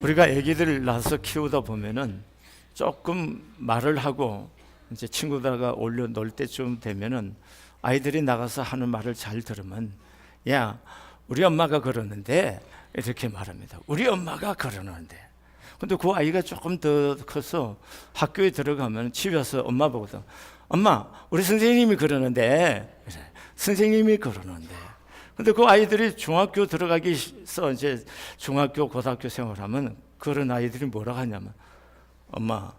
우리가 아기들을 낳아서 키우다 보면은 조금 말을 하고 이제 친구들과 올려 놀 때쯤 되면은 아이들이 나가서 하는 말을 잘 들으면 야, 우리 엄마가 그러는데 이렇게 말합니다. 우리 엄마가 그러는데. 근데 그 아이가 조금 더 커서 학교에 들어가면 집에 와서 엄마 보고도 엄마, 우리 선생님이 그러는데 그래, 선생님이 그러는데. 근데 그 아이들이 중학교 들어가기서 이제 중학교, 고등학교 생활하면 그런 아이들이 뭐라고 하냐면 엄마,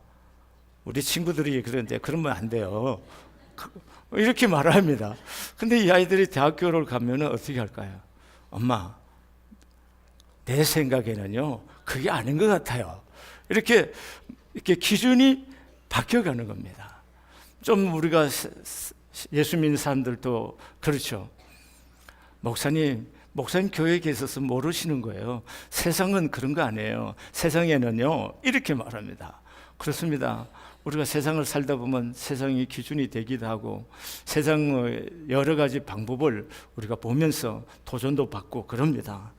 우리 친구들이 그러는데 그러면 안 돼요. 이렇게 말을 합니다. 근데 이 아이들이 대학교를 가면 어떻게 할까요? 엄마, 내 생각에는요, 그게 아닌 것 같아요. 이렇게 기준이 바뀌어가는 겁니다. 좀 우리가 예수 믿는 사람들도 그렇죠. 목사님 교회에 계셔서 모르시는 거예요. 세상은 그런 거 아니에요. 세상에는요, 이렇게 말합니다. 그렇습니다. 우리가 세상을 살다 보면 세상이 기준이 되기도 하고 세상의 여러 가지 방법을 우리가 보면서 도전도 받고 그럽니다.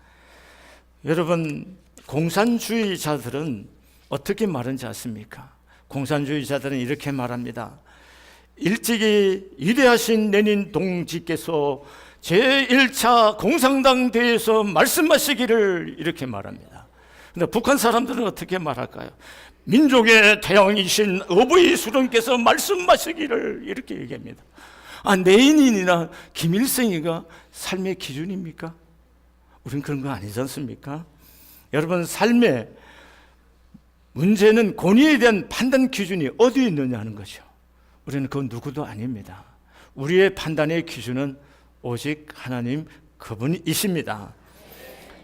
여러분, 공산주의자들은 어떻게 말하는지 아십니까? 공산주의자들은 이렇게 말합니다. 일찍이 위대하신 레닌 동지께서 제1차 공산당 대회에서 말씀하시기를 이렇게 말합니다. 근데 북한 사람들은 어떻게 말할까요? 민족의 태양이신 어버이 수령께서 말씀하시기를 이렇게 얘기합니다. 레닌이나 김일성이가 삶의 기준입니까? 우린 그런 거 아니지 않습니까? 여러분, 삶의 문제는 권위에 대한 판단 기준이 어디에 있느냐 하는 거죠. 우리는 그 누구도 아닙니다. 우리의 판단의 기준은 오직 하나님 그분이십니다.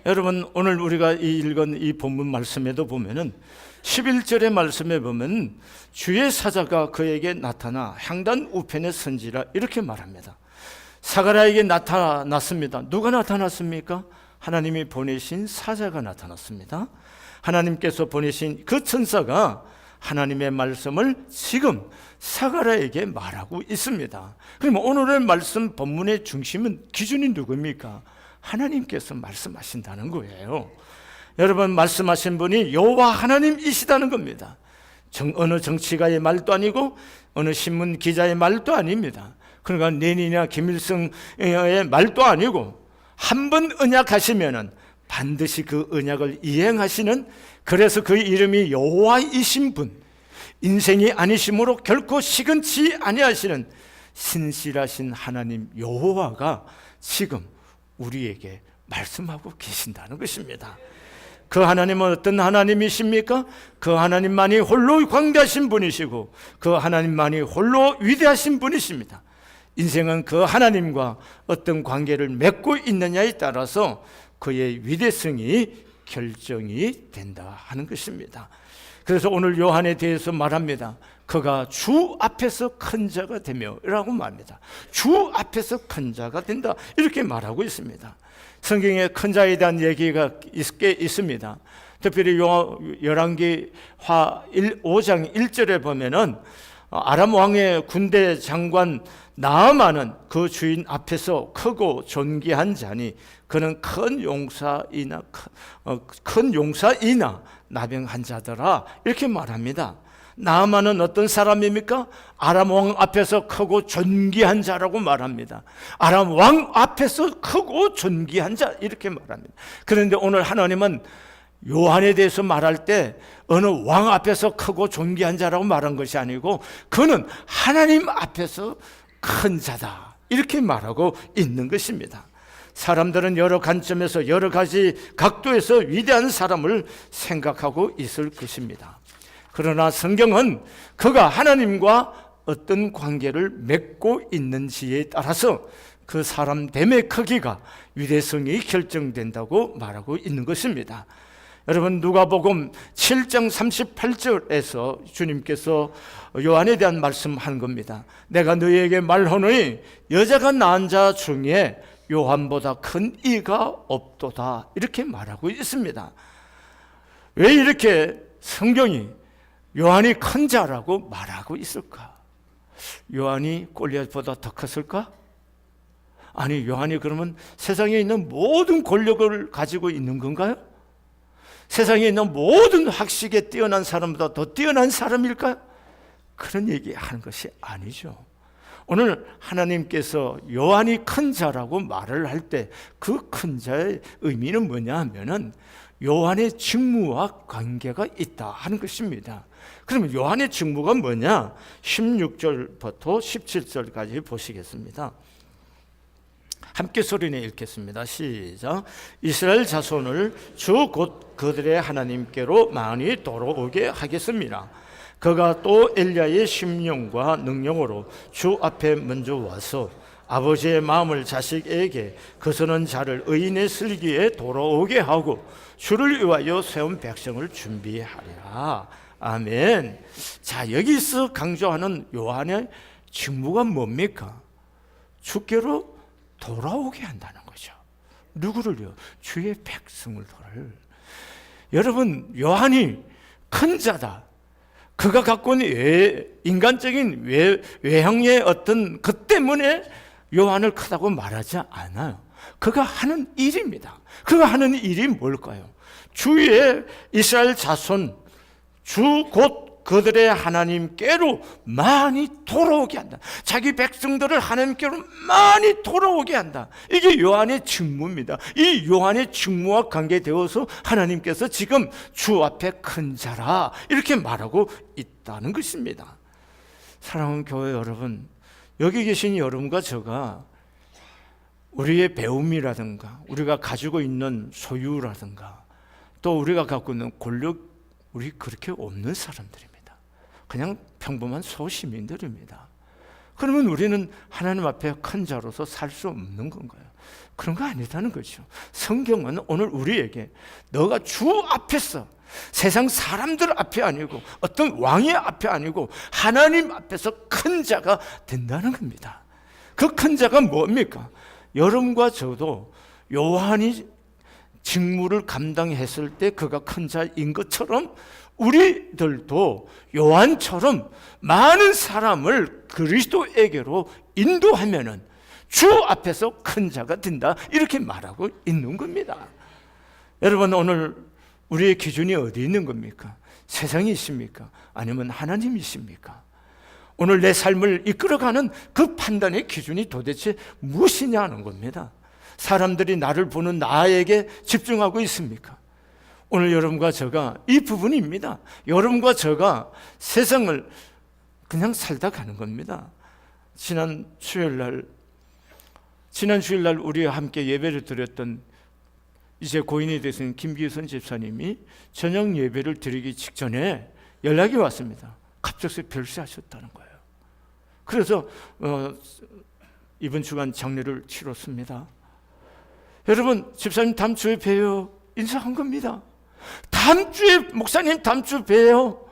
여러분, 오늘 우리가 읽은 이 본문 말씀에도 보면은 11절의 말씀에 보면 주의 사자가 그에게 나타나 향단 우편에 선지라 이렇게 말합니다. 사가랴에게 나타났습니다. 누가 나타났습니까? 하나님이 보내신 사자가 나타났습니다. 하나님께서 보내신 그 천사가 하나님의 말씀을 지금 사가랴에게 말하고 있습니다. 그러면 오늘의 말씀 본문의 중심은 기준이 누굽니까? 하나님께서 말씀하신다는 거예요. 여러분, 말씀하신 분이 여호와 하나님이시다는 겁니다. 어느 정치가의 말도 아니고 어느 신문 기자의 말도 아닙니다. 그러니까 레닌이나 김일성의 말도 아니고 한 번 언약하시면은 반드시 그 언약을 이행하시는, 그래서 그 이름이 여호와이신 분, 인생이 아니심으로 결코 시건치 아니하시는 신실하신 하나님 여호와가 지금 우리에게 말씀하고 계신다는 것입니다. 그 하나님은 어떤 하나님이십니까? 그 하나님만이 홀로 광대하신 분이시고 그 하나님만이 홀로 위대하신 분이십니다. 인생은 그 하나님과 어떤 관계를 맺고 있느냐에 따라서 그의 위대성이 결정이 된다 하는 것입니다. 그래서 오늘 요한에 대해서 말합니다. 그가 주 앞에서 큰 자가 되며 라고 말합니다. 주 앞에서 큰 자가 된다 이렇게 말하고 있습니다. 성경에 큰 자에 대한 얘기가 꽤 있습니다. 특별히 열왕기하 5장 1절에 보면은 아람 왕의 군대 장관 나아만은 그 주인 앞에서 크고 존귀한 자니 그는 큰 용사이나 나병한 자더라 이렇게 말합니다. 나아만은 어떤 사람입니까? 아람 왕 앞에서 크고 존귀한 자라고 말합니다. 아람 왕 앞에서 크고 존귀한 자 이렇게 말합니다. 그런데 오늘 하나님은 요한에 대해서 말할 때 어느 왕 앞에서 크고 존귀한 자라고 말한 것이 아니고 그는 하나님 앞에서 큰 자다 이렇게 말하고 있는 것입니다. 사람들은 여러 관점에서 여러 가지 각도에서 위대한 사람을 생각하고 있을 것입니다. 그러나 성경은 그가 하나님과 어떤 관계를 맺고 있는지에 따라서 그 사람됨의 크기가 위대성이 결정된다고 말하고 있는 것입니다. 여러분, 누가복음 7장 38절에서 주님께서 요한에 대한 말씀하는 겁니다. 내가 너희에게 말하노니 여자가 낳은 자 중에 요한보다 큰 이가 없도다 이렇게 말하고 있습니다. 왜 이렇게 성경이 요한이 큰 자라고 말하고 있을까? 요한이 골리앗보다 더 컸을까? 아니, 요한이 그러면 세상에 있는 모든 권력을 가지고 있는 건가요? 세상에 있는 모든 학식에 뛰어난 사람보다 더 뛰어난 사람일까요? 그런 얘기하는 것이 아니죠. 오늘 하나님께서 요한이 큰 자라고 말을 할 때 그 큰 자의 의미는 뭐냐 하면은 요한의 직무와 관계가 있다 하는 것입니다. 그러면 요한의 직무가 뭐냐? 16절부터 17절까지 보시겠습니다. 함께 소리내 읽겠습니다. 시작. 이스라엘 자손을 주 곧 그들의 하나님께로 많이 돌아오게 하겠습니다. 그가 또 엘리야의 심령과 능력으로 주 앞에 먼저 와서 아버지의 마음을 자식에게 거스는 자를 의인의 슬기에 돌아오게 하고 주를 위하여 세운 백성을 준비하리라. 아멘. 자, 여기서 강조하는 요한의 직무가 뭡니까? 주께로 돌아오게 한다는 거죠. 누구를요? 주의 백성을. 여러분, 요한이 큰 자다. 그가 갖고 있는 인간적인 외형의 어떤 것 때문에 요한을 크다고 말하지 않아요. 그가 하는 일입니다. 그가 하는 일이 뭘까요? 주의 이스라엘 자손, 주 곧 그들의 하나님께로 많이 돌아오게 한다. 자기 백성들을 하나님께로 많이 돌아오게 한다. 이게 요한의 직무입니다. 이 요한의 직무와 관계되어서 하나님께서 지금 주 앞에 큰 자라 이렇게 말하고 있다는 것입니다. 사랑하는 교회 여러분, 여기 계신 여러분과 제가 우리의 배움이라든가 우리가 가지고 있는 소유라든가 또 우리가 갖고 있는 권력, 우리 그렇게 없는 사람들입니다. 그냥 평범한 소시민들입니다. 그러면 우리는 하나님 앞에 큰 자로서 살 수 없는 건가요? 그런 거 아니다는 거죠. 성경은 오늘 우리에게 너가 주 앞에서, 세상 사람들 앞에 아니고 어떤 왕의 앞에 아니고 하나님 앞에서 큰 자가 된다는 겁니다. 그 큰 자가 뭡니까? 여러분과 저도 요한이 직무를 감당했을 때 그가 큰 자인 것처럼 우리들도 요한처럼 많은 사람을 그리스도에게로 인도하면은 주 앞에서 큰 자가 된다 이렇게 말하고 있는 겁니다. 여러분, 오늘 우리의 기준이 어디 있는 겁니까? 세상이 있습니까? 아니면 하나님이십니까? 오늘 내 삶을 이끌어가는 그 판단의 기준이 도대체 무엇이냐는 겁니다. 사람들이 나를 보는 나에게 집중하고 있습니까? 오늘 여러분과 제가 이 부분입니다. 여러분과 제가 세상을 그냥 살다 가는 겁니다. 지난 주일날 우리와 함께 예배를 드렸던 이제 고인이 되신 김기선 집사님이 저녁 예배를 드리기 직전에 연락이 왔습니다. 갑자기 별세하셨다는 거예요. 그래서 이번 주간 장례를 치렀습니다. 여러분, 집사님 다음 주에 봬요. 인사한 겁니다. 다음 주에 목사님 다음 주 봬요.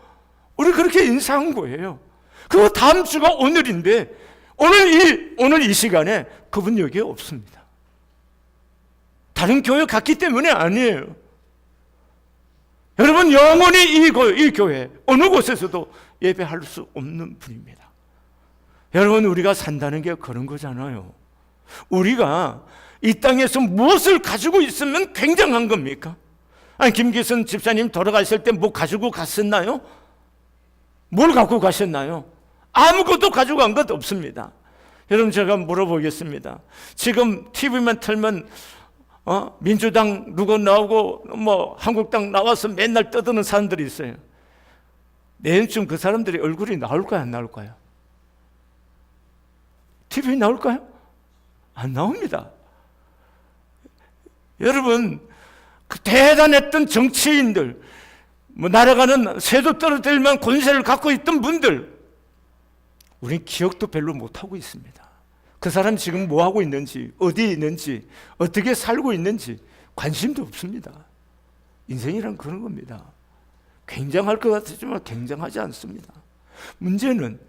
우리 그렇게 인사한 거예요. 그리고 다음 주가 오늘인데 오늘 이 시간에 그분 여기에 없습니다. 다른 교회 갔기 때문에 아니에요. 여러분, 영원히 이 교회 어느 곳에서도 예배할 수 없는 분입니다. 여러분, 우리가 산다는 게 그런 거잖아요. 우리가 이 땅에서 무엇을 가지고 있으면 굉장한 겁니까? 아니, 김기선 집사님 돌아가실 때 뭐 가지고 갔었나요? 뭘 갖고 가셨나요? 아무것도 가지고 간 것 없습니다. 여러분, 제가 물어보겠습니다. 지금 TV만 틀면 민주당 누구 나오고 뭐 한국당 나와서 맨날 떠드는 사람들이 있어요. 내일쯤 그 사람들이 얼굴이 나올까요, 안 나올까요? TV에 나올까요? 안 나옵니다. 여러분, 그 대단했던 정치인들, 뭐 날아가는 새도 떨어뜨리면 권세를 갖고 있던 분들, 우린 기억도 별로 못하고 있습니다. 그 사람 지금 뭐 하고 있는지, 어디에 있는지, 어떻게 살고 있는지 관심도 없습니다. 인생이란 그런 겁니다. 굉장할 것 같지만 굉장하지 않습니다. 문제는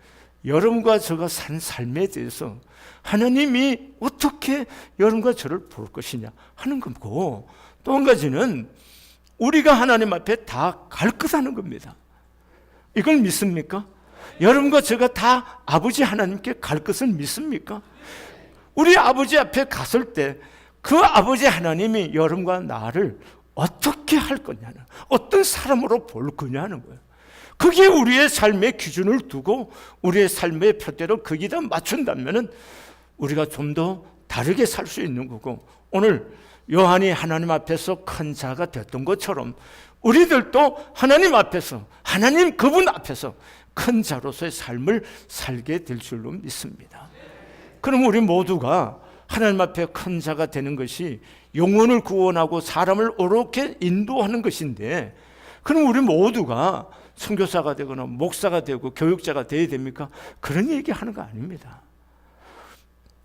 여러분과 저가 산 삶에 대해서 하나님이 어떻게 여러분과 저를 볼 것이냐 하는 거고, 또 한 가지는 우리가 하나님 앞에 다 갈 거라는 겁니다. 이걸 믿습니까? 여러분과 제가 다 아버지 하나님께 갈 것을 믿습니까? 우리 아버지 앞에 갔을 때 그 아버지 하나님이 여러분과 나를 어떻게 할 거냐는, 어떤 사람으로 볼 거냐는 거예요. 그게 우리의 삶의 기준을 두고 우리의 삶의 표대로 거기다 맞춘다면 우리가 좀 더 다르게 살 수 있는 거고, 오늘 요한이 하나님 앞에서 큰 자가 됐던 것처럼 우리들도 하나님 앞에서, 하나님 그분 앞에서 큰 자로서의 삶을 살게 될 줄로 믿습니다. 그럼 우리 모두가 하나님 앞에 큰 자가 되는 것이 영혼을 구원하고 사람을 옳게 인도하는 것인데, 그럼 우리 모두가 선교사가 되거나 목사가 되고 교육자가 되어야 됩니까? 그런 얘기하는 거 아닙니다.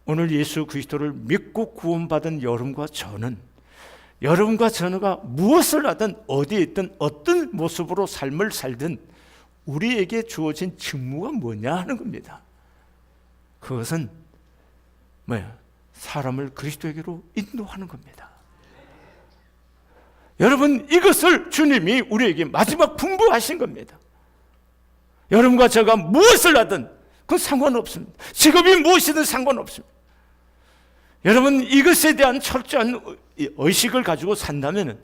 오늘 예수 그리스도를 믿고 구원받은 여러분과 저가 무엇을 하든 어디에 있든 어떤 모습으로 삶을 살든 우리에게 주어진 직무가 뭐냐 하는 겁니다. 그것은 뭐야? 사람을 그리스도에게로 인도하는 겁니다. 여러분, 이것을 주님이 우리에게 마지막 분부하신 겁니다. 여러분과 제가 무엇을 하든 그건 상관없습니다. 직업이 무엇이든 상관없습니다. 여러분, 이것에 대한 철저한 의식을 가지고 산다면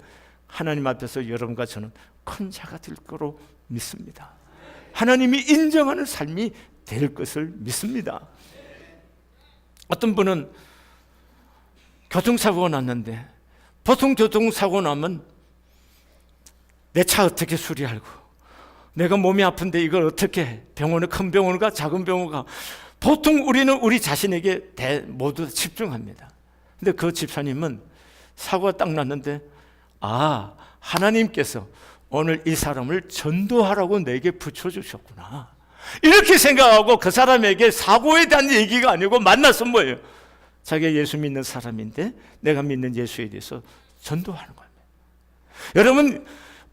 하나님 앞에서 여러분과 저는 큰 자가 될 거로 믿습니다. 하나님이 인정하는 삶이 될 것을 믿습니다. 어떤 분은 교통사고가 났는데, 보통 교통사고 나면 내 차 어떻게 수리하고, 내가 몸이 아픈데 이걸 어떻게 해? 병원에, 큰 병원 가 작은 병원 가, 보통 우리는 우리 자신에게 모두 집중합니다. 근데 그 집사님은 사고가 딱 났는데, 하나님께서 오늘 이 사람을 전도하라고 내게 붙여주셨구나, 이렇게 생각하고 그 사람에게 사고에 대한 얘기가 아니고 만나서 뭐예요? 자기가 예수 믿는 사람인데 내가 믿는 예수에 대해서 전도하는 겁니다. 여러분,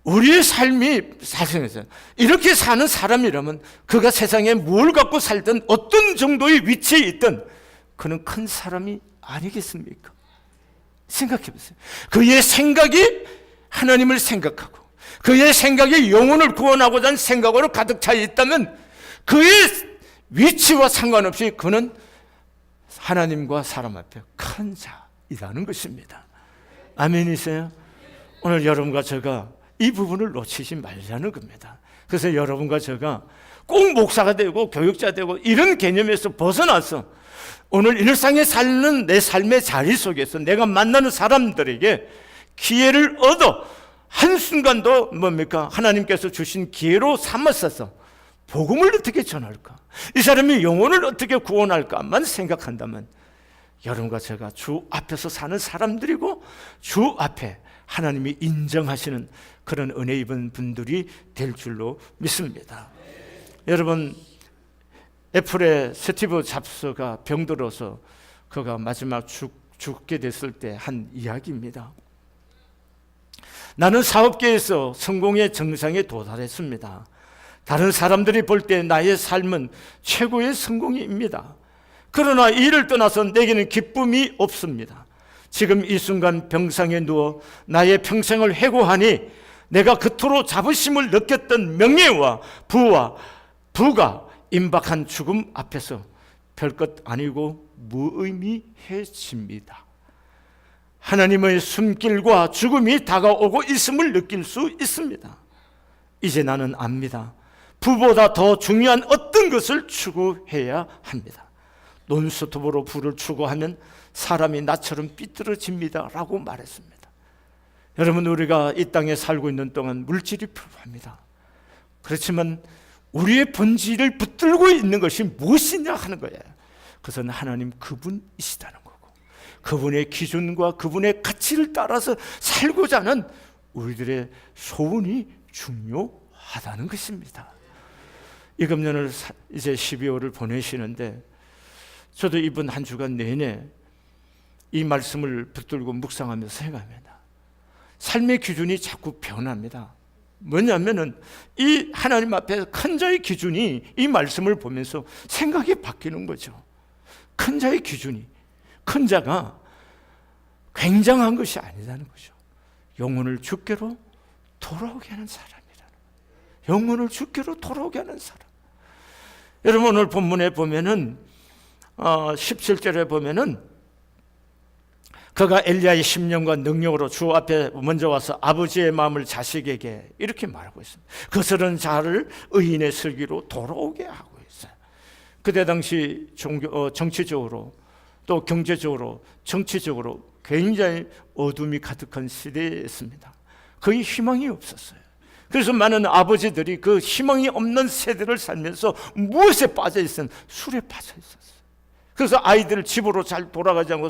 우리의 삶이 사실은 이렇게 사는 사람이라면 그가 세상에 뭘 갖고 살든 어떤 정도의 위치에 있든 그는 큰 사람이 아니겠습니까? 생각해 보세요. 그의 생각이 하나님을 생각하고 그의 생각이 영혼을 구원하고자 하는 생각으로 가득 차 있다면 그의 위치와 상관없이 그는 하나님과 사람 앞에 큰 자이라는 것입니다. 아멘이세요? 오늘 여러분과 제가 이 부분을 놓치지 말자는 겁니다. 그래서 여러분과 제가 꼭 목사가 되고 교육자 되고 이런 개념에서 벗어나서 오늘 일상에 사는 내 삶의 자리 속에서 내가 만나는 사람들에게 기회를 얻어 한순간도 하나님께서 주신 기회로 삼았어서 복음을 어떻게 전할까, 이 사람이 영혼을 어떻게 구원할까만 생각한다면 여러분과 제가 주 앞에서 사는 사람들이고 주 앞에 하나님이 인정하시는 그런 은혜 입은 분들이 될 줄로 믿습니다. 여러분, 애플의 스티브 잡스가 병들어서 그가 마지막 죽게 됐을 때 한 이야기입니다. 나는 사업계에서 성공의 정상에 도달했습니다. 다른 사람들이 볼 때 나의 삶은 최고의 성공입니다. 그러나 이를 떠나서 내게는 기쁨이 없습니다. 지금 이 순간 병상에 누워 나의 평생을 회고하니 내가 그토록 자부심을 느꼈던 명예와 부가 임박한 죽음 앞에서 별것 아니고 무의미해집니다. 하나님의 숨길과 죽음이 다가오고 있음을 느낄 수 있습니다. 이제 나는 압니다. 부보다 더 중요한 어떤 것을 추구해야 합니다. 논스톱으로 불을 추구하면 사람이 나처럼 삐뚤어집니다 라고 말했습니다. 여러분, 우리가 이 땅에 살고 있는 동안 물질이 필요합니다. 그렇지만 우리의 본질을 붙들고 있는 것이 무엇이냐 하는 거예요. 그것은 하나님 그분이시다는 거고, 그분의 기준과 그분의 가치를 따라서 살고자 하는 우리들의 소원이 중요하다는 것입니다. 이 금년을 이제 12월을 보내시는데 저도 이번 한 주간 내내 이 말씀을 붙들고 묵상하면서 생각합니다. 삶의 기준이 자꾸 변합니다. 뭐냐면은 이 하나님 앞에 큰 자의 기준이 이 말씀을 보면서 생각이 바뀌는 거죠. 큰 자의 기준이, 큰 자가 굉장한 것이 아니라는 거죠. 영혼을 주께로 돌아오게 하는 사람이라는 거예요. 영혼을 주께로 돌아오게 하는 사람. 여러분, 오늘 본문에 보면은 17절에 보면은 그가 엘리야의 심령과 능력으로 주 앞에 먼저 와서 아버지의 마음을 자식에게 이렇게 말하고 있습니다. 거스른 자를 의인의 슬기로 돌아오게 하고 있어요. 그때 당시 정치적으로 또 경제적으로 정치적으로 굉장히 어둠이 가득한 시대였습니다. 거의 희망이 없었어요. 그래서 많은 아버지들이 그 희망이 없는 세대를 살면서 무엇에 빠져 있었는? 술에 빠져 있었어요. 그래서 아이들을 집으로 잘 돌아가지 않고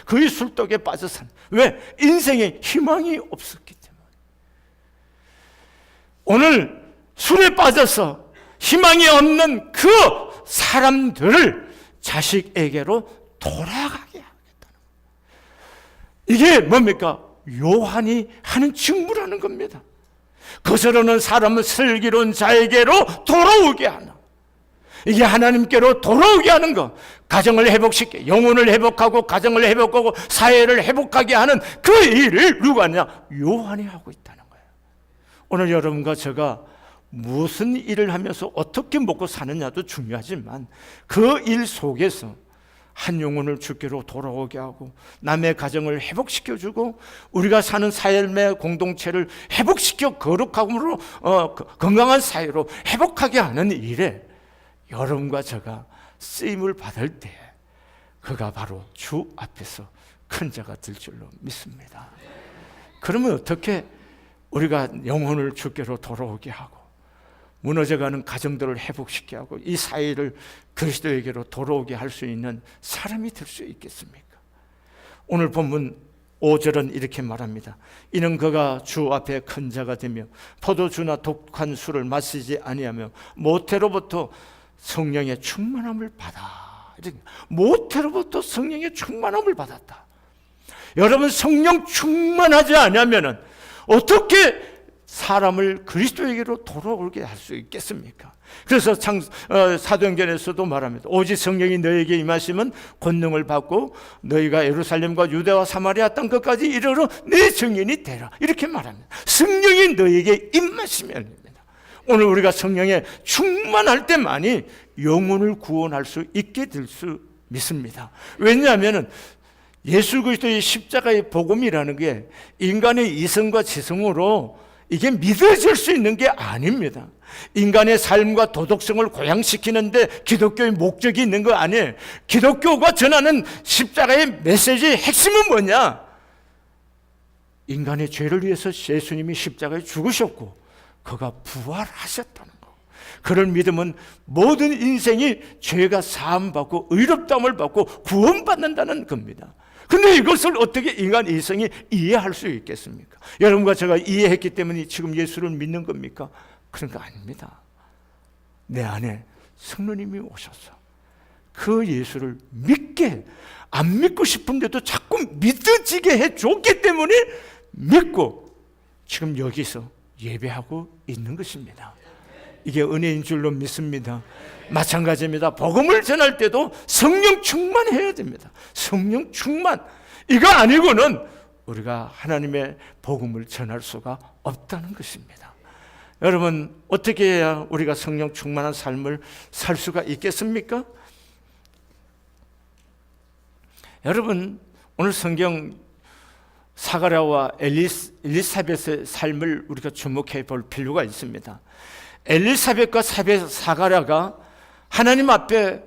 거의 술독에 빠져 산. 왜? 인생에 희망이 없었기 때문에. 오늘 술에 빠져서 희망이 없는 그 사람들을 자식에게로 돌아가게 하겠다는 거예요. 이게 뭡니까? 요한이 하는 직무라는 겁니다. 거스르는 사람은 슬기로운 자에게로 돌아오게 하나. 이게 하나님께로 돌아오게 하는 거. 가정을 회복시켜 영혼을 회복하고 가정을 회복하고 사회를 회복하게 하는 그 일을 누가 하냐? 요한이 하고 있다는 거예요. 오늘 여러분과 제가 무슨 일을 하면서 어떻게 먹고 사느냐도 중요하지만 그 일 속에서 한 영혼을 주께로 돌아오게 하고 남의 가정을 회복시켜주고 우리가 사는 삶의 공동체를 회복시켜 거룩함으로 건강한 사회로 회복하게 하는 일에 여러분과 제가 쓰임을 받을 때 그가 바로 주 앞에서 큰 자가 될 줄로 믿습니다. 그러면 어떻게 우리가 영혼을 주께로 돌아오게 하고 무너져가는 가정들을 회복시키게 하고 이 사회를 그리스도에게로 돌아오게 할 수 있는 사람이 될 수 있겠습니까? 오늘 본문 5절은 이렇게 말합니다. 이는 그가 주 앞에 큰 자가 되며 포도주나 독한 술을 마시지 아니하며 모태로부터 성령의 충만함을 받아. 모태로부터 성령의 충만함을 받았다. 여러분, 성령 충만하지 않으면 어떻게 사람을 그리스도에게로 돌아오게 할 수 있겠습니까? 그래서 사도행전에서도 말합니다. 오직 성령이 너에게 임하시면 권능을 받고 너희가 예루살렘과 유대와 사마리아 땅 끝까지 이르러 내 증인이 되라. 이렇게 말합니다. 성령이 너에게 임하시면 오늘 우리가 성령에 충만할 때만이 영혼을 구원할 수 있게 될 수 믿습니다. 왜냐하면 예수 그리스도의 십자가의 복음이라는 게 인간의 이성과 지성으로 이게 믿어질 수 있는 게 아닙니다. 인간의 삶과 도덕성을 고양시키는데 기독교의 목적이 있는 거 아니에요. 기독교가 전하는 십자가의 메시지의 핵심은 뭐냐? 인간의 죄를 위해서 예수님이 십자가에 죽으셨고 그가 부활하셨다는 거. 그를 믿으면 모든 인생이 죄가 사함받고 의롭다함을 받고 구원받는다는 겁니다. 근데 이것을 어떻게 인간 이성이 이해할 수 있겠습니까? 여러분과 제가 이해했기 때문에 지금 예수를 믿는 겁니까? 그런 거 아닙니다. 내 안에 성령님이 오셔서 그 예수를 믿게, 안 믿고 싶은데도 자꾸 믿어지게 해줬기 때문에 믿고 지금 여기서 예배하고 있는 것입니다. 이게 은혜인 줄로 믿습니다. 마찬가지입니다. 복음을 전할 때도 성령 충만해야 됩니다. 성령 충만. 이거 아니고는 우리가 하나님의 복음을 전할 수가 없다는 것입니다. 여러분, 어떻게 해야 우리가 성령 충만한 삶을 살 수가 있겠습니까? 여러분, 오늘 성경 사가랴와 엘리사벳의 삶을 우리가 주목해 볼 필요가 있습니다. 엘리사벳과 사가랴가 하나님 앞에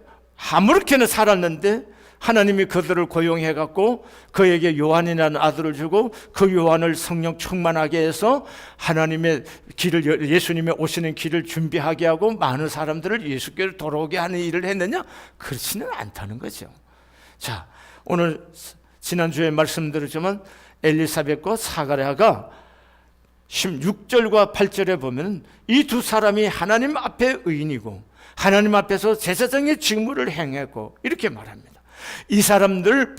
아무렇게나 살았는데 하나님이 그들을 고용해 갖고 그에게 요한이라는 아들을 주고 그 요한을 성령 충만하게 해서 하나님의 길을, 예수님의 오시는 길을 준비하게 하고 많은 사람들을 예수께로 돌아오게 하는 일을 했느냐? 그렇지는 않다는 거죠. 자, 오늘 지난주에 말씀드렸지만 엘리사벳과 사가랴가 16절과 8절에 보면 이 두 사람이 하나님 앞에 의인이고 하나님 앞에서 제사장의 직무를 행했고 이렇게 말합니다. 이 사람들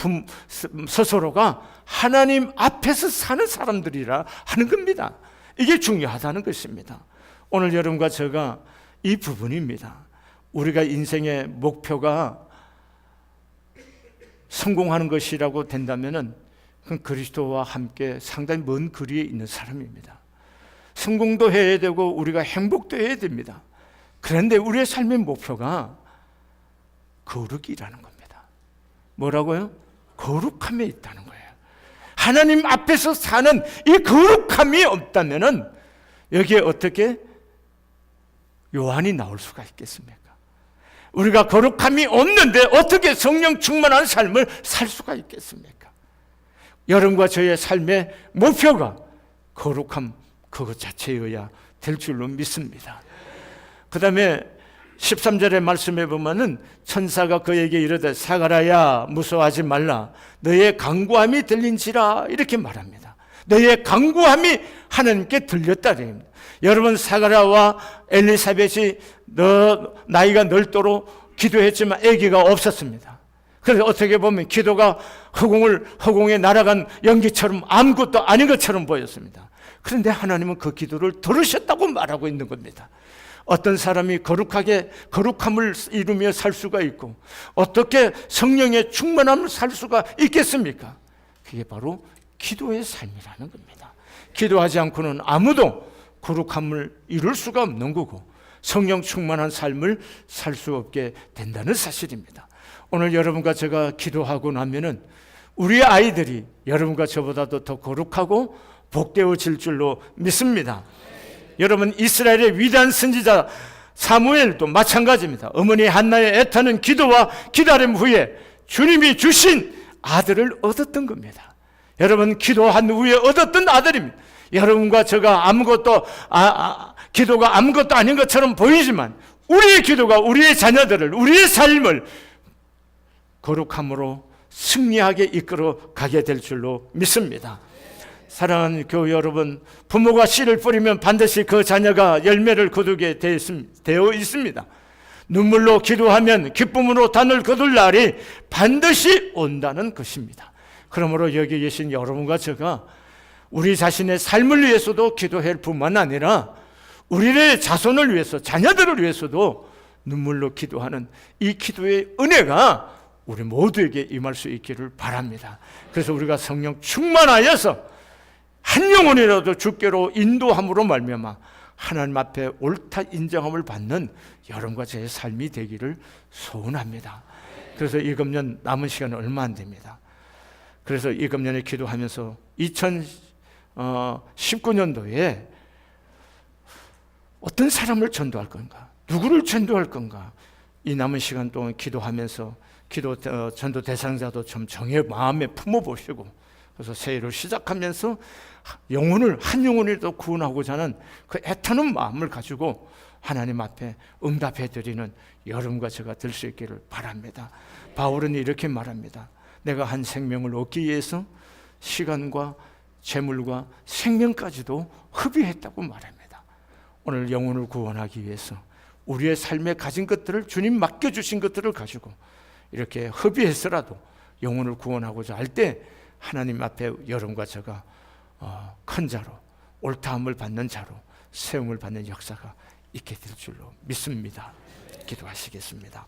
스스로가 하나님 앞에서 사는 사람들이라 하는 겁니다. 이게 중요하다는 것입니다. 오늘 여러분과 제가 이 부분입니다. 우리가 인생의 목표가 성공하는 것이라고 된다면 그건 그리스도와 함께 상당히 먼 거리에 있는 사람입니다. 성공도 해야 되고 우리가 행복도 해야 됩니다. 그런데 우리의 삶의 목표가 거룩이라는 겁니다. 뭐라고요? 거룩함에 있다는 거예요. 하나님 앞에서 사는 이 거룩함이 없다면은 여기에 어떻게 요한이 나올 수가 있겠습니까? 우리가 거룩함이 없는데 어떻게 성령 충만한 삶을 살 수가 있겠습니까? 여러분과 저의 삶의 목표가 거룩함 그것 자체여야 될 줄로 믿습니다. 그 다음에 13절의 말씀에 보면은 천사가 그에게 이르되 사가랴야 무서워하지 말라 너의 간구함이 들린지라 이렇게 말합니다. 너의 간구함이 하나님께 들렸다. 여러분 사가랴와 엘리사벳이 나이가 늙도록 기도했지만 아기가 없었습니다. 그래서 어떻게 보면 기도가 허공에 날아간 연기처럼 아무것도 아닌 것처럼 보였습니다. 그런데 하나님은 그 기도를 들으셨다고 말하고 있는 겁니다. 어떤 사람이 거룩함을 이루며 살 수가 있고 어떻게 성령의 충만함을 살 수가 있겠습니까? 그게 바로 기도의 삶이라는 겁니다. 기도하지 않고는 아무도 거룩함을 이룰 수가 없는 거고 성령 충만한 삶을 살 수 없게 된다는 사실입니다. 오늘 여러분과 제가 기도하고 나면은 우리 아이들이 여러분과 저보다도 더 거룩하고 복되어질 줄로 믿습니다. 여러분 이스라엘의 위대한 선지자 사무엘도 마찬가지입니다. 어머니 한나의 애타는 기도와 기다림 후에 주님이 주신 아들을 얻었던 겁니다. 여러분 기도한 후에 얻었던 아들입니다. 여러분과 제가 기도가 아무것도 아닌 것처럼 보이지만 우리의 기도가 우리의 자녀들을 우리의 삶을 거룩함으로 승리하게 이끌어 가게 될 줄로 믿습니다. 사랑하는 교회 여러분, 부모가 씨를 뿌리면 반드시 그 자녀가 열매를 거두게 되어 있습니다. 눈물로 기도하면 기쁨으로 단을 거둘 날이 반드시 온다는 것입니다. 그러므로 여기 계신 여러분과 제가 우리 자신의 삶을 위해서도 기도할 뿐만 아니라 우리의 자손을 위해서 자녀들을 위해서도 눈물로 기도하는 이 기도의 은혜가 우리 모두에게 임할 수 있기를 바랍니다. 그래서 우리가 성령 충만하여서 한 영혼이라도 주께로 인도함으로 말미암아 하나님 앞에 옳다 인정함을 받는 여러분과 제 삶이 되기를 소원합니다. 그래서 이 금년 남은 시간은 얼마 안 됩니다. 그래서 이 금년에 기도하면서 2019년도에 어떤 사람을 전도할 건가, 누구를 전도할 건가, 이 남은 시간 동안 기도하면서 전도 대상자도 좀 마음에 품어보시고, 그래서 새해를 시작하면서 한 영혼이라도 구원하고자 하는 그 애타는 마음을 가지고 하나님 앞에 응답해드리는 여러분과 제가 될 수 있기를 바랍니다. 바울은 이렇게 말합니다. 내가 한 생명을 얻기 위해서 시간과 재물과 생명까지도 허비했다고 말합니다. 오늘 영혼을 구원하기 위해서 우리의 삶에 가진 것들을 주님 맡겨주신 것들을 가지고 이렇게 허비해서라도 영혼을 구원하고자 할 때 하나님 앞에 여러분과 제가 큰 자로 옳다함을 받는 자로 세움을 받는 역사가 있게 될 줄로 믿습니다. 기도하시겠습니다.